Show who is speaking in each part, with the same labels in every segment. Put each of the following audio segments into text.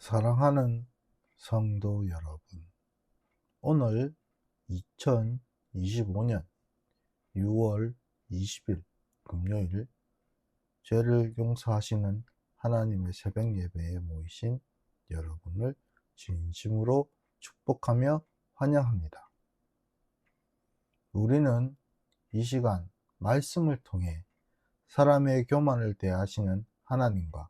Speaker 1: 사랑하는 성도 여러분, 오늘 2025년 6월 20일 금요일, 죄를 용서하시는 하나님의 새벽 예배에 모이신 여러분을 진심으로 축복하며 환영합니다. 우리는 이 시간 말씀을 통해 사람의 교만을 대하시는 하나님과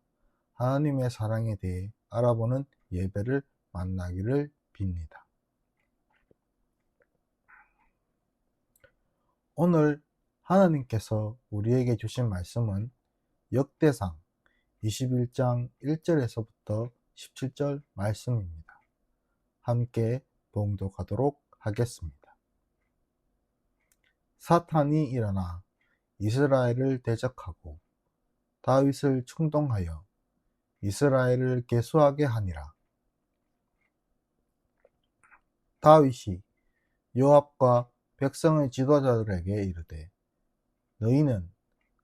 Speaker 1: 하나님의 사랑에 대해 알아보는 예배를 만나기를 빕니다. 오늘 하나님께서 우리에게 주신 말씀은 역대상 21장 1절에서부터 17절 말씀입니다. 함께 봉독하도록 하겠습니다. 사탄이 일어나 이스라엘을 대적하고 다윗을 충동하여 이스라엘을 계수하게 하니라. 다윗이 요압과 백성의 지도자들에게 이르되, 너희는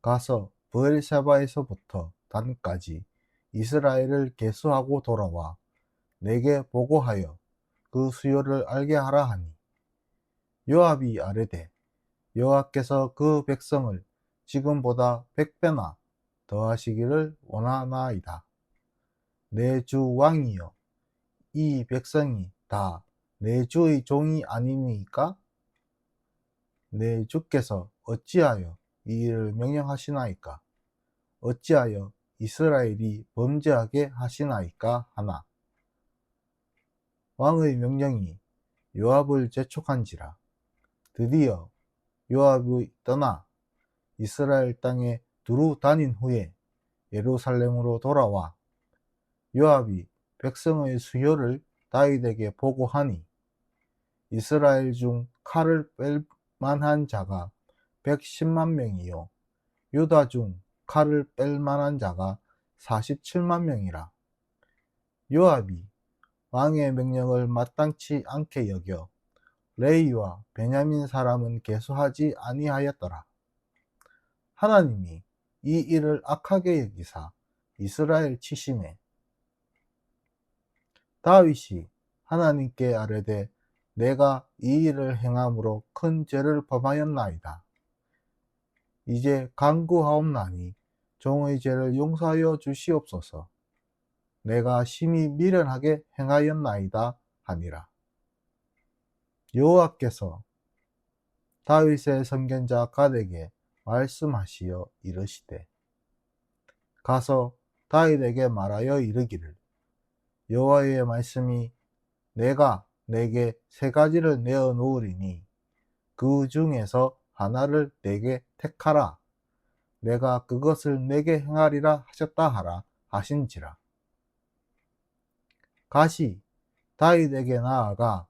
Speaker 1: 가서 브엘세바에서부터 단까지 이스라엘을 계수하고 돌아와 내게 보고하여 그 수요를 알게 하라 하니, 요압이 아뢰되, 여호와께서 그 백성을 지금보다 100배나 더하시기를 원하나이다. 내 주 왕이여, 이 백성이 다 내 주의 종이 아니니까? 내 주께서 어찌하여 이 일을 명령하시나이까? 어찌하여 이스라엘이 범죄하게 하시나이까? 하나, 왕의 명령이 요압을 재촉한지라. 드디어 요압이 떠나 이스라엘 땅에 두루 다닌 후에 예루살렘으로 돌아와 요압이 백성의 수요를 다윗에게 보고하니, 이스라엘 중 칼을 뺄 만한 자가 110만 명이요 유다 중 칼을 뺄 만한 자가 47만 명이라. 요압이 왕의 명령을 마땅치 않게 여겨 레위와 베냐민 사람은 계수하지 아니하였더라. 하나님이 이 일을 악하게 여기사 이스라엘 치심에 다윗이 하나님께 아뢰되, 내가 이 일을 행함으로 큰 죄를 범하였나이다. 이제 간구하옵나니 종의 죄를 용서하여 주시옵소서. 내가 심히 미련하게 행하였나이다 하니라. 여호와께서 다윗의 선견자 갓에게 말씀하시어 이르시되, 가서 다윗에게 말하여 이르기를, 여호와의 말씀이 내가 내게 세 가지를 내어 놓으리니 그 중에서 하나를 내게 택하라. 내가 그것을 내게 행하리라 하셨다 하라 하신지라. 갓이 다윗에게 나아가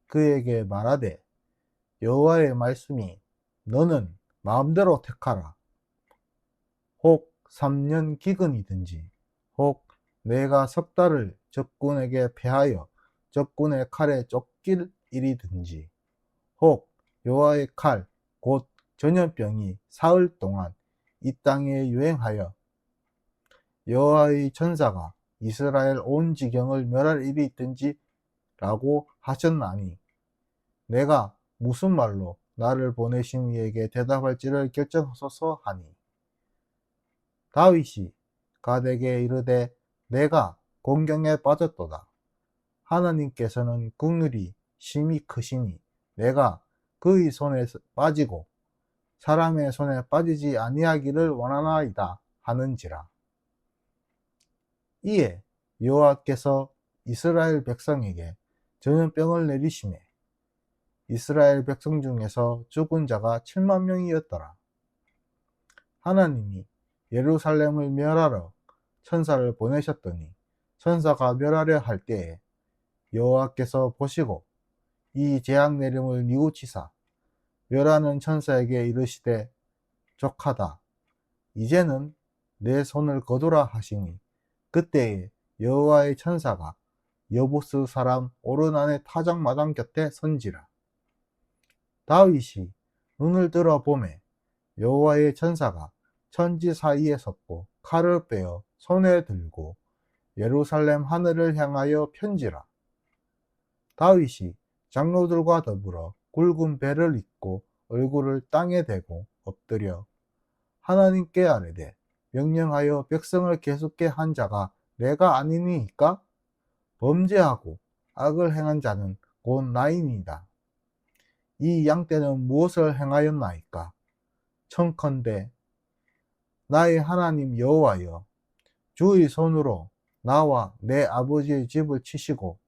Speaker 1: 그에게 말하되, 여호와의 말씀이 너는 마음대로 택하라. 혹 3년 기근이든지 혹 내가 석 달을 적군에게 패하여 적군의 칼에 쫓길 일이든지 혹 여호와의 칼 곧 전염병이 사흘 동안 이 땅에 유행하여 여호와의 천사가 이스라엘 온 지경을 멸할 일이 있든지 라고 하셨나니, 내가 무슨 말로 나를 보내신 이에게 대답할지를 결정하소서 하니, 다윗이 갓에게 이르되, 내가 공경에 빠졌도다. 하나님께서는 긍휼이 심히 크시니 내가 그의 손에 빠지고 사람의 손에 빠지지 아니하기를 원하나이다 하는지라. 이에 여호와께서 이스라엘 백성에게 전염병을 내리시매 이스라엘 백성 중에서 죽은 자가 7만 명이었더라. 하나님이 예루살렘을 멸하러 천사를 보내셨더니 천사가 멸하려 할 때에 여호와께서 보시고 이 재앙 내림을 뉘우치사 멸하는 천사에게 이르시되, 족하다. 이제는 내 손을 거두라 하시니, 그때에 여호와의 천사가 여부스 사람 오르난의 타작마당 곁에 선지라. 다윗이 눈을 들어 보매 여호와의 천사가 천지 사이에 섰고 칼을 빼어 손에 들고 예루살렘 하늘을 향하여 편지라. 다윗이 장로들과 더불어 굵은 배를 입고 얼굴을 땅에 대고 엎드려 하나님께 아뢰되 명령하여 백성을 계속케 한 자가 내가 아니니이까? 범죄하고 악을 행한 자는 곧 나이니이다. 이 양떼는 무엇을 행하였나이까? 청컨대 나의 하나님 여호와여, 주의 손으로 나와 내 아버지의 집을 치시고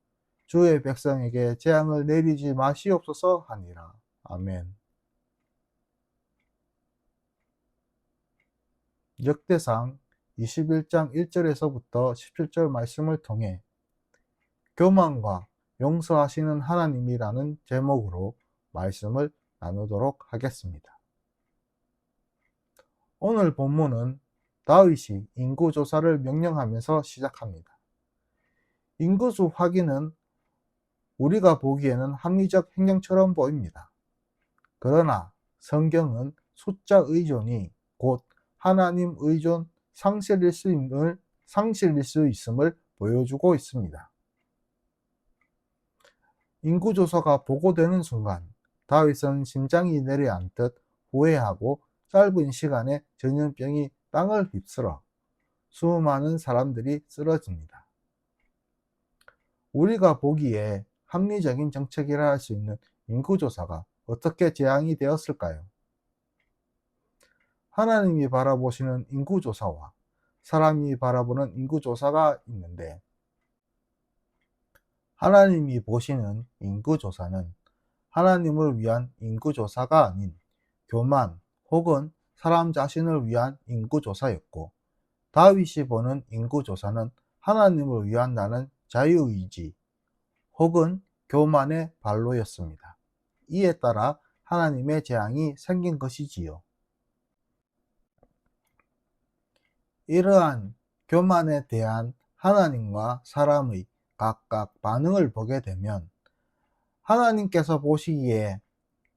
Speaker 1: 주의 백성에게 재앙을 내리지 마시옵소서 하니라. 아멘. 역대상 21장 1절에서부터 17절 말씀을 통해 교만과 용서하시는 하나님이라는 제목으로 말씀을 나누도록 하겠습니다. 오늘 본문은 다윗이 인구조사를 명령하면서 시작합니다. 인구수 확인은 우리가 보기에는 합리적 행정처럼 보입니다. 그러나 성경은 숫자 의존이 곧 하나님 의존 상실일 수 있음을 보여주고 있습니다. 인구조사가 보고되는 순간 다윗은 심장이 내려앉듯 후회하고 짧은 시간에 전염병이 땅을 휩쓸어 수많은 사람들이 쓰러집니다. 우리가 보기에 합리적인 정책이라 할 수 있는 인구조사가 어떻게 재앙이 되었을까요? 하나님이 바라보시는 인구조사와 사람이 바라보는 인구조사가 있는데, 하나님이 보시는 인구조사는 하나님을 위한 인구조사가 아닌 교만 혹은 사람 자신을 위한 인구조사였고, 다윗이 보는 인구조사는 하나님을 위한다는 자유의지 혹은 교만의 발로였습니다. 이에 따라 하나님의 재앙이 생긴 것이지요. 이러한 교만에 대한 하나님과 사람의 각각 반응을 보게 되면 하나님께서 보시기에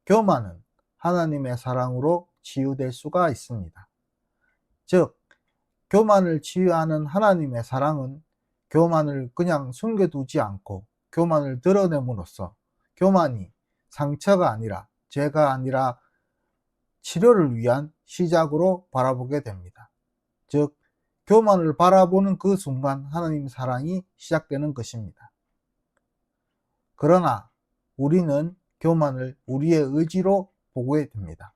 Speaker 1: 교만은 하나님의 사랑으로 치유될 수가 있습니다. 즉, 교만을 치유하는 하나님의 사랑은 교만을 그냥 숨겨두지 않고 교만을 드러냄으로써 교만이 상처가 아니라 죄가 아니라 치료를 위한 시작으로 바라보게 됩니다. 즉, 교만을 바라보는 그 순간 하나님 사랑이 시작되는 것입니다. 그러나 우리는 교만을 우리의 의지로 보게 됩니다.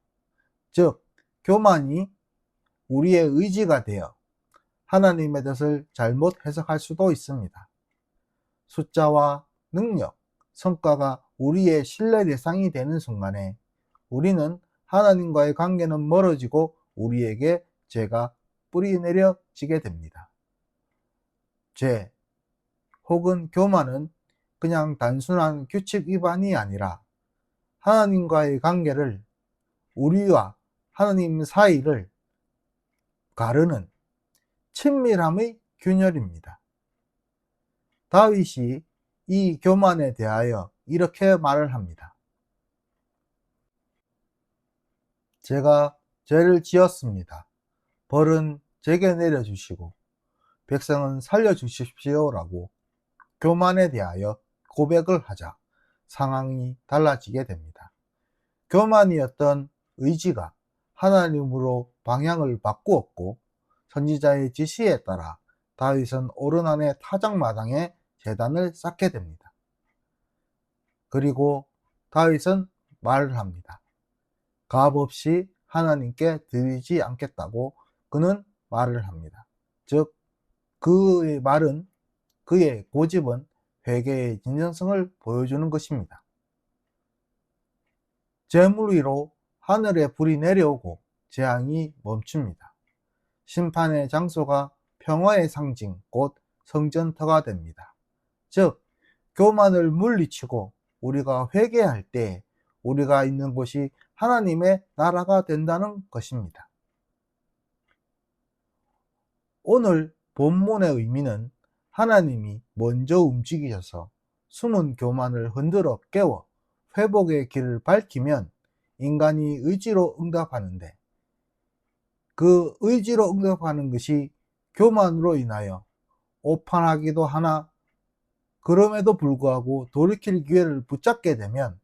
Speaker 1: 즉, 교만이 우리의 의지가 되어 하나님의 뜻을 잘못 해석할 수도 있습니다. 숫자와 능력, 성과가 우리의 신뢰 대상이 되는 순간에 우리는 하나님과의 관계는 멀어지고 우리에게 죄가 뿌리내려지게 됩니다. 죄 혹은 교만은 그냥 단순한 규칙 위반이 아니라 하나님과의 관계를, 우리와 하나님 사이를 가르는 친밀함의 균열입니다. 다윗이 이 교만에 대하여 이렇게 말을 합니다. 제가 죄를 지었습니다. 벌은 제게 내려주시고 백성은 살려주십시오라고 교만에 대하여 고백을 하자 상황이 달라지게 됩니다. 교만이었던 의지가 하나님으로 방향을 바꾸었고, 선지자의 지시에 따라 다윗은 오르난의 타작마당에 제단을 쌓게 됩니다. 그리고 다윗은 말을 합니다. 값없이 하나님께 드리지 않겠다고 그는 말을 합니다. 즉, 그의 말은, 그의 고집은 회개의 진정성을 보여주는 것입니다. 재물 위로 하늘에 불이 내려오고 재앙이 멈춥니다. 심판의 장소가 평화의 상징, 곧 성전터가 됩니다. 즉, 교만을 물리치고 우리가 회개할 때 우리가 있는 곳이 하나님의 나라가 된다는 것입니다. 오늘 본문의 의미는 하나님이 먼저 움직이셔서 숨은 교만을 흔들어 깨워 회복의 길을 밝히면 인간이 의지로 응답하는데, 그 의지로 응답하는 것이 교만으로 인하여 오판하기도 하나 그럼에도 불구하고 돌이킬 기회를 붙잡게 되면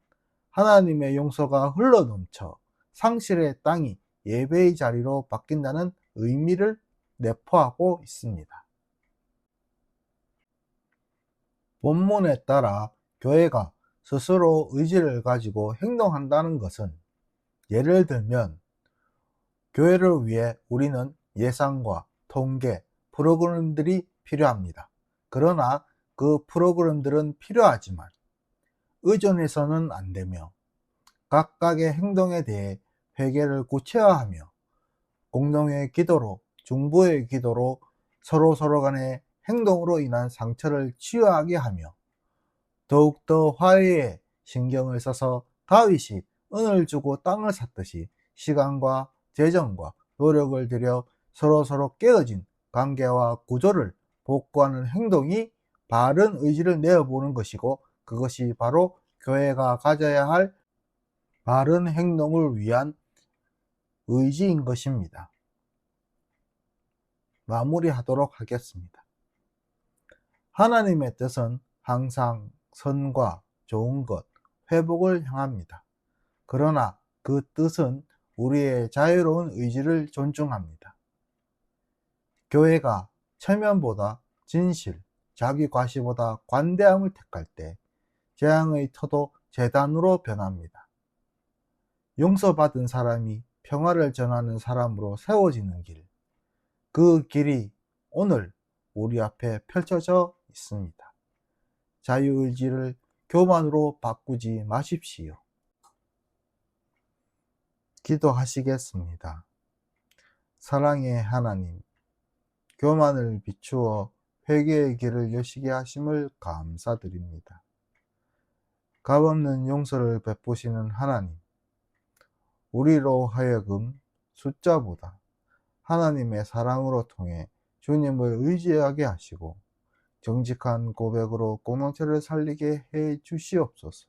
Speaker 1: 하나님의 용서가 흘러넘쳐 상실의 땅이 예배의 자리로 바뀐다는 의미를 내포하고 있습니다. 본문에 따라 교회가 스스로 의지를 가지고 행동한다는 것은, 예를 들면 교회를 위해 우리는 예산과 통계, 프로그램들이 필요합니다. 그러나 그 프로그램들은 필요하지만 의존해서는 안 되며, 각각의 행동에 대해 회개를 구체화하며 공동의 기도로, 중보의 기도로 서로 간의 행동으로 인한 상처를 치유하게 하며, 더욱더 화해에 신경을 써서 다윗이 은을 주고 땅을 샀듯이 시간과 재정과 노력을 들여 서로 깨어진 관계와 구조를 복구하는 행동이 바른 의지를 내어보는 것이고, 그것이 바로 교회가 가져야 할 바른 행동을 위한 의지인 것입니다. 마무리하도록 하겠습니다. 하나님의 뜻은 항상 선과 좋은 것, 회복을 향합니다. 그러나 그 뜻은 우리의 자유로운 의지를 존중합니다. 교회가 체면보다 진실, 자기 과시보다 관대함을 택할 때 재앙의 터도 재단으로 변합니다. 용서받은 사람이 평화를 전하는 사람으로 세워지는 길, 그 길이 오늘 우리 앞에 펼쳐져 있습니다. 자유의지를 교만으로 바꾸지 마십시오. 기도하시겠습니다. 사랑의 하나님, 교만을 비추어 회개의 길을 여시게 하심을 감사드립니다. 값없는 용서를 베푸시는 하나님, 우리로 하여금 숫자보다 하나님의 사랑으로 통해 주님을 의지하게 하시고 정직한 고백으로 공동체를 살리게 해 주시옵소서.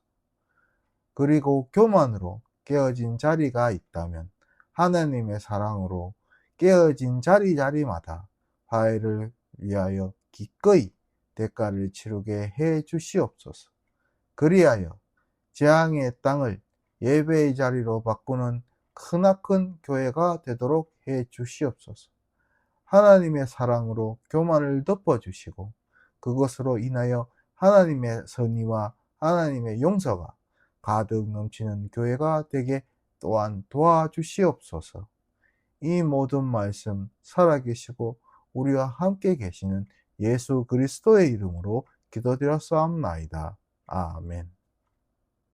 Speaker 1: 그리고 교만으로 깨어진 자리가 있다면 하나님의 사랑으로 깨어진 자리마다 화해를 위하여 기꺼이 대가를 치르게 해 주시옵소서. 그리하여 재앙의 땅을 예배의 자리로 바꾸는 크나큰 교회가 되도록 해 주시옵소서. 하나님의 사랑으로 교만을 덮어주시고 그것으로 인하여 하나님의 선의와 하나님의 용서가 가득 넘치는 교회가 되게 또한 도와주시옵소서. 이 모든 말씀 살아계시고 우리와 함께 계시는 예수 그리스도의 이름으로 기도드렸사옵나이다. 아멘.